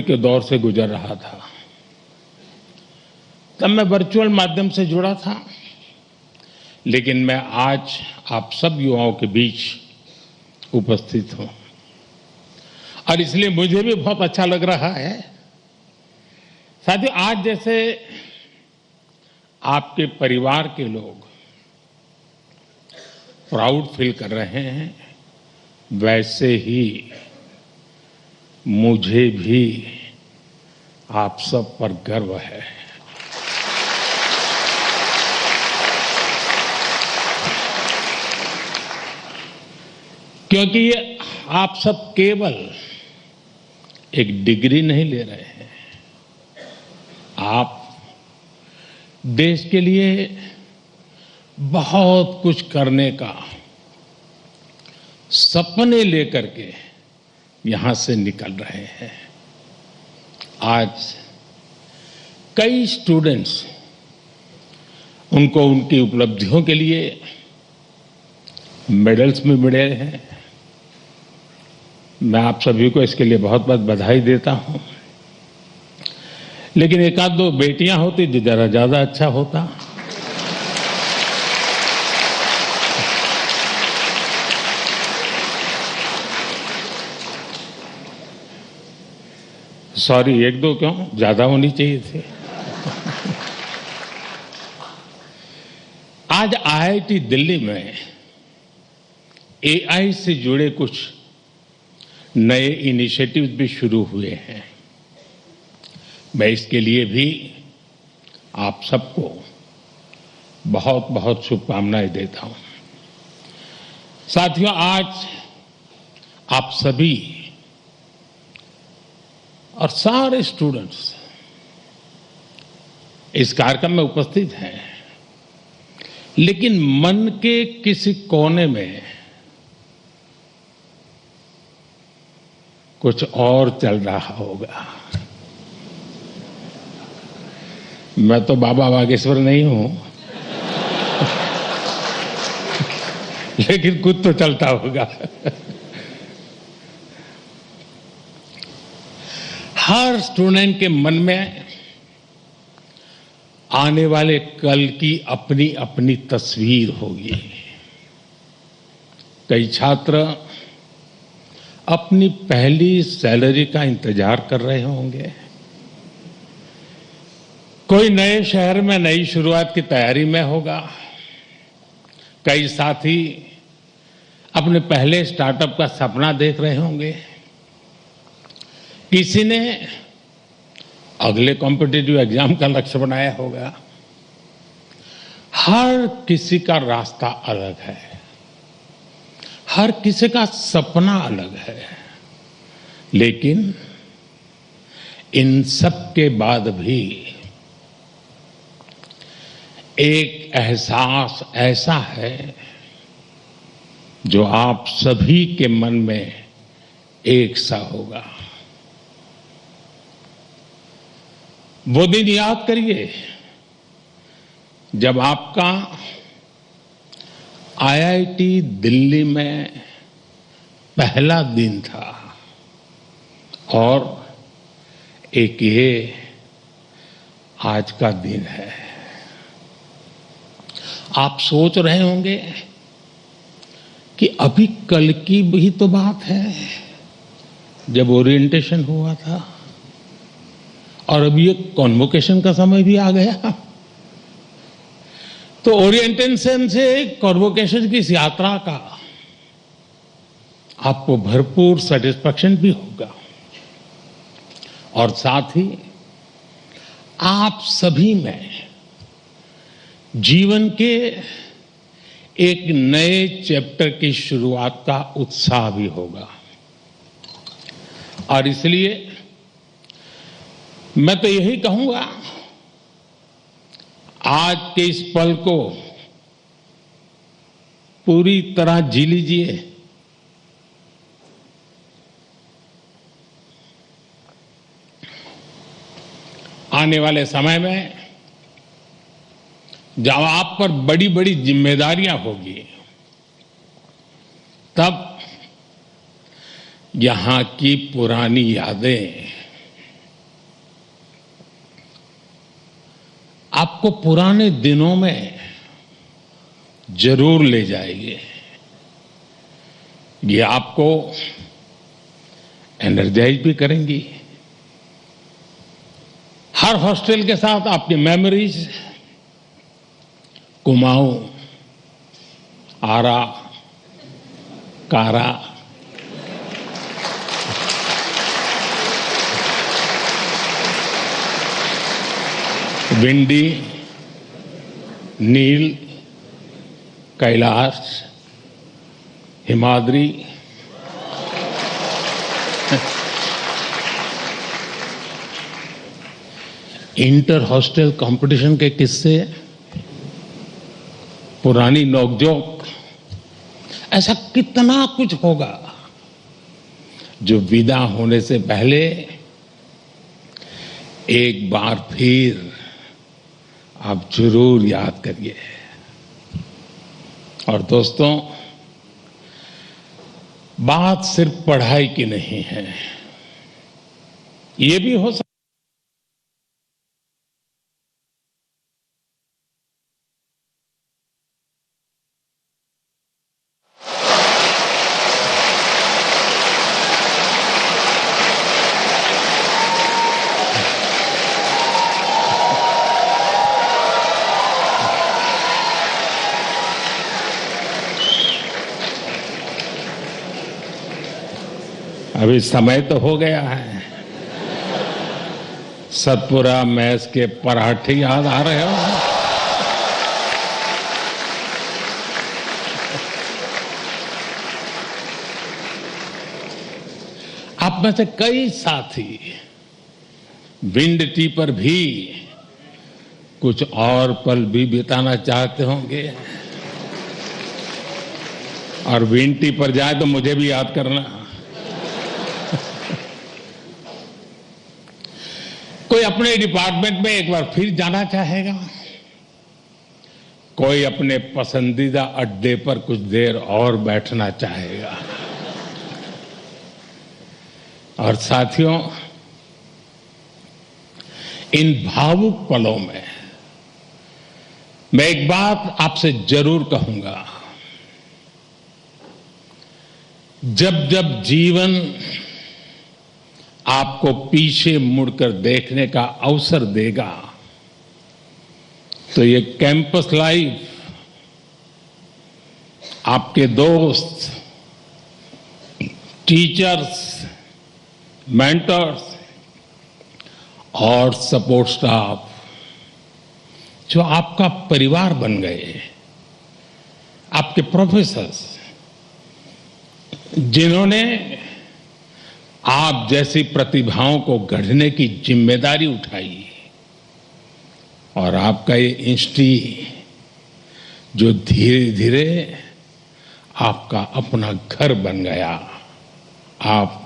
के दौर से गुजर रहा था। तब मैं वर्चुअल माध्यम से जुड़ा था, लेकिन मैं आज आप सब युवाओं के बीच उपस्थित हूं और इसलिए मुझे भी बहुत अच्छा लग रहा है। साथियों, आज जैसे आपके परिवार के लोग प्राउड फील कर रहे हैं, वैसे ही मुझे भी आप सब पर गर्व है। क्योंकि ये आप सब केवल एक डिग्री नहीं ले रहे हैं, आप देश के लिए बहुत कुछ करने का सपने लेकर के यहां से निकल रहे हैं। आज कई स्टूडेंट्स उनको उनकी उपलब्धियों के लिए मेडल्स में मिले हैं। मैं आप सभी को इसके लिए बहुत बहुत बधाई देता हूं, लेकिन एक आध दो बेटियां होती तो जरा ज्यादा अच्छा होता। सॉरी, एक दो क्यों, ज्यादा होनी चाहिए थी। आज आईआईटी दिल्ली में एआई से जुड़े कुछ नए इनिशिएटिव्स भी शुरू हुए हैं। मैं इसके लिए भी आप सबको बहुत बहुत शुभकामनाएं देता हूं। साथियों, आज आप सभी और सारे स्टूडेंट्स इस कार्यक्रम में उपस्थित हैं, लेकिन मन के किसी कोने में कुछ और चल रहा होगा। मैं तो बाबा बागेश्वर नहीं हूं, लेकिन कुछ तो चलता होगा। हर स्टूडेंट के मन में आने वाले कल की अपनी अपनी तस्वीर होगी। कई छात्र अपनी पहली सैलरी का इंतजार कर रहे होंगे, कोई नए शहर में नई शुरुआत की तैयारी में होगा, कई साथी अपने पहले स्टार्टअप का सपना देख रहे होंगे, किसी ने अगले कॉम्पिटिटिव एग्जाम का लक्ष्य बनाया होगा। हर किसी का रास्ता अलग है, हर किसी का सपना अलग है, लेकिन इन सब के बाद भी एक एहसास ऐसा है जो आप सभी के मन में एक सा होगा। वो दिन याद करिए जब आपका आईआईटी दिल्ली में पहला दिन था और एक ये आज का दिन है। आप सोच रहे होंगे कि अभी कल की भी तो बात है जब ओरिएंटेशन हुआ था, और अभी एक कॉन्वोकेशन का समय भी आ गया। तो ओरिएंटेशन से कॉन्वोकेशन की इस यात्रा का आपको भरपूर सेटिस्फैक्शन भी होगा, और साथ ही आप सभी में जीवन के एक नए चैप्टर की शुरुआत का उत्साह भी होगा। और इसलिए मैं तो यही कहूंगा, आज के इस पल को पूरी तरह जी लीजिए। आने वाले समय में जब आप पर बड़ी बड़ी जिम्मेदारियां होगी, तब यहां की पुरानी यादें आपको पुराने दिनों में जरूर ले जाएगी। ये आपको एनर्जाइज भी करेंगी। हर हॉस्टल के साथ आपकी memories Kumaon, Ara, Kara, Vindy, Nil, Kailash, Himadri, inter hostel competition के किस्से, पुरानी नोकझोंक, ऐसा कितना कुछ होगा जो विदा होने से पहले एक बार फिर आप जरूर याद करिए। और दोस्तों, बात सिर्फ पढ़ाई की नहीं है, ये भी हो सकता अभी समय तो हो गया है। सतपुरा मैस के पराठे याद आ रहे हो? आप में से कई साथी विंड टी पर भी कुछ और पल भी बिताना चाहते होंगे, और विंड टी पर जाए तो मुझे भी याद करना। कोई अपने डिपार्टमेंट में एक बार फिर जाना चाहेगा, कोई अपने पसंदीदा अड्डे पर कुछ देर और बैठना चाहेगा। और साथियों, इन भावुक पलों में मैं एक बात आपसे जरूर कहूंगा। जब जब जीवन आपको पीछे मुड़कर देखने का अवसर देगा, तो ये कैंपस लाइफ आपके दोस्त, टीचर्स, मेंटर्स और सपोर्ट स्टाफ जो आपका परिवार बन गए, आपके प्रोफेसर्स जिन्होंने आप जैसी प्रतिभाओं को गढ़ने की जिम्मेदारी उठाई, और आपका ये इंस्टीट्यूट जो धीरे धीरे आपका अपना घर बन गया। आप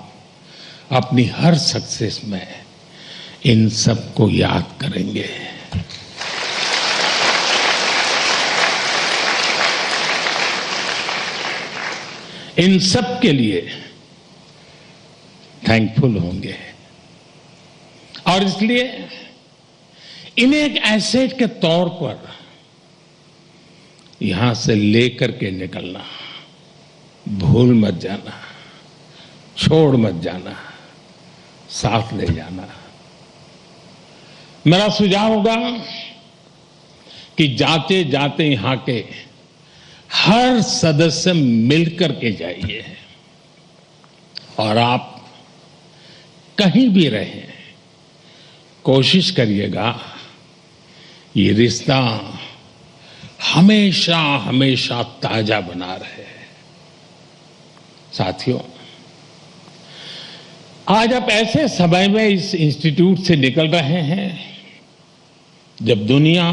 अपनी हर सक्सेस में इन सबको याद करेंगे। इन सब के लिए थैंकफुल होंगे, और इसलिए इन्हें एक एसेट के तौर पर यहां से लेकर के निकलना, भूल मत जाना, छोड़ मत जाना, साथ ले जाना। मेरा सुझाव होगा कि जाते जाते यहां के हर सदस्य मिलकर के जाइए, और आप कहीं भी रहें, कोशिश करिएगा ये रिश्ता हमेशा हमेशा ताजा बना रहे। साथियों, आज आप ऐसे समय में इस इंस्टीट्यूट से निकल रहे हैं जब दुनिया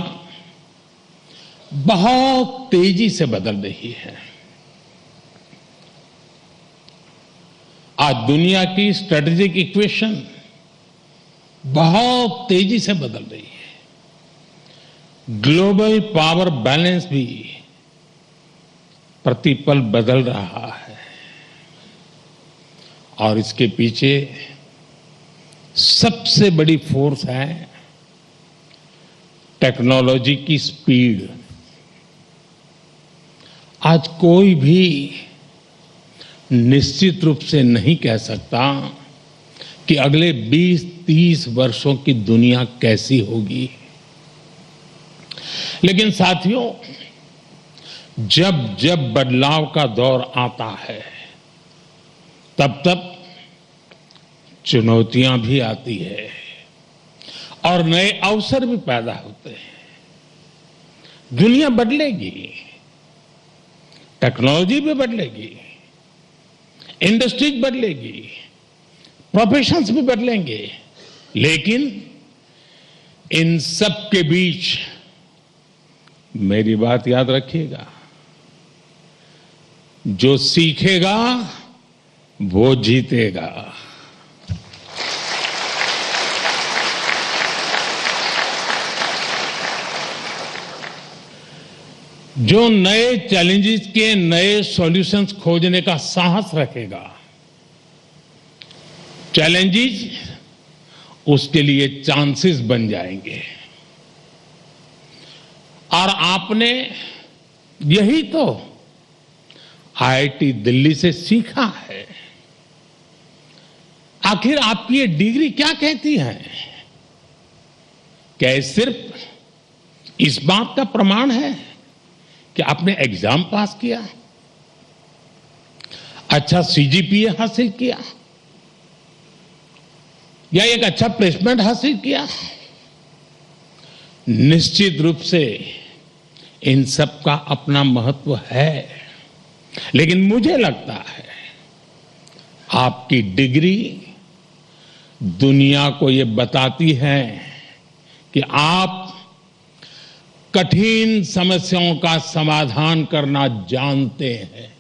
बहुत तेजी से बदल रही है। आज दुनिया की स्ट्रेटेजिक इक्वेशन बहुत तेजी से बदल रही है। ग्लोबल पावर बैलेंस भी प्रतिपल बदल रहा है, और इसके पीछे सबसे बड़ी फोर्स है टेक्नोलॉजी की स्पीड। आज कोई भी निश्चित रूप से नहीं कह सकता कि अगले 20-30 वर्षों की दुनिया कैसी होगी। लेकिन साथियों, जब जब बदलाव का दौर आता है, तब तब चुनौतियां भी आती है और नए अवसर भी पैदा होते हैं। दुनिया बदलेगी, टेक्नोलॉजी भी बदलेगी, इंडस्ट्रीज बदलेगी, प्रोफेशंस भी बदलेंगे, लेकिन इन सब के बीच मेरी बात याद रखिएगा, जो सीखेगा वो जीतेगा। जो नए चैलेंजेस के नए सॉल्यूशंस खोजने का साहस रखेगा, चैलेंजेस उसके लिए चांसेस बन जाएंगे। और आपने यही तो आईआईटी दिल्ली से सीखा है। आखिर आपकी ये डिग्री क्या कहती है? क्या ये सिर्फ इस बात का प्रमाण है कि आपने एग्जाम पास किया, अच्छा सीजीपीए हासिल किया, या एक अच्छा प्लेसमेंट हासिल किया? निश्चित रूप से इन सब का अपना महत्व है, लेकिन मुझे लगता है आपकी डिग्री दुनिया को ये बताती है कि आप कठिन समस्याओं का समाधान करना जानते हैं।